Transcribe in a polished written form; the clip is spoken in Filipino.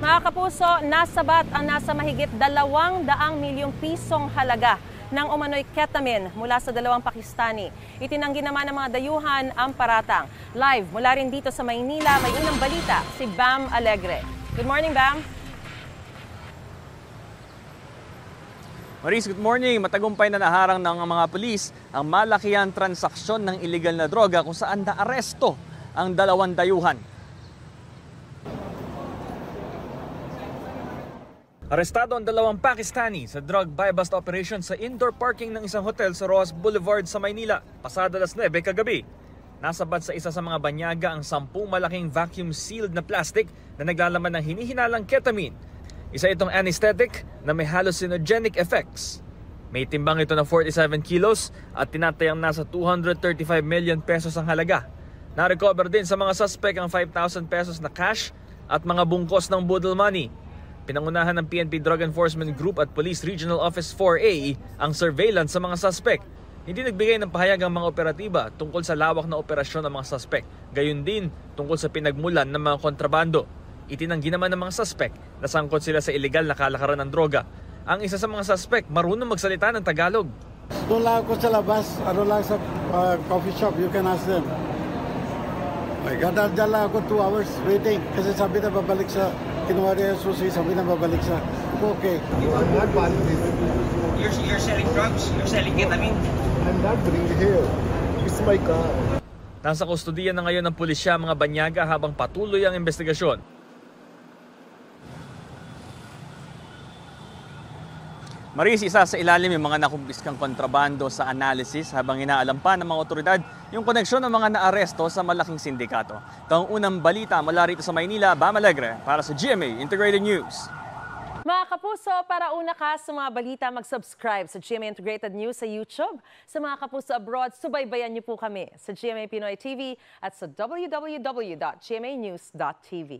Mga kapuso, nasabat ang nasa mahigit 200 milyong pisong halaga ng umano'y ketamine mula sa dalawang Pakistani. Itinanggi naman ng mga dayuhan ang paratang. Live mula rin dito sa Maynila, may unang balita si Bam Alegre. Good morning, Bam. Maris, good morning. Matagumpay na naharang ng mga pulis ang malakihan transaksyon ng illegal na droga kung saan naaresto ang dalawang dayuhan. Arestado ang dalawang Pakistani sa drug buy-bust operation sa indoor parking ng isang hotel sa Rojas Boulevard sa Maynila, pasado alas 9 kagabi. Nasabat sa isa sa mga banyaga ang 10 malaking vacuum-sealed na plastic na naglalaman ng hinihinalang ketamine. Isa itong anesthetic na may hallucinogenic effects. May timbang ito na 47 kilos at tinatayang nasa 235 million pesos ang halaga. Na-recover din sa mga suspect ang 5,000 pesos na cash at mga bungkos ng boodle money. Pinangunahan ng PNP Drug Enforcement Group at Police Regional Office 4A ang surveillance sa mga suspect. Hindi nagbigay ng pahayag ang mga operatiba tungkol sa lawak na operasyon ng mga suspect. Gayon din tungkol sa pinagmulan ng mga kontrabando. Itinanggi naman ng mga suspect na sangkot sila sa illegal na kalakaran ng droga. Ang isa sa mga suspect marunong magsalita ng Tagalog. Doon lang ako sa labas, lang sa coffee shop, you can ask them. My God, dyan lang ako 2 hours waiting. Kasi sabi na babalik sa kinuha niya yung susi, sabi na babalik sa okay. You're selling drugs? You're selling ketamine? I'm not bringing here. It's my car. Nasa kustudiya na ngayon ng pulisya mga banyaga habang patuloy ang investigasyon. Maris, isa sa ilalim yung mga nakumpiskang kontrabando sa analysis habang inaalam pa ng mga otoridad yung koneksyon ng mga naaresto sa malaking sindikato. Ito ang unang balita mula rito sa Maynila, Bam Alegre para sa GMA Integrated News. Mga kapuso, para una ka sa mga balita, mag-subscribe sa GMA Integrated News sa YouTube. Sa mga kapuso abroad, subaybayan niyo po kami sa GMA Pinoy TV at sa www.gmanews.tv.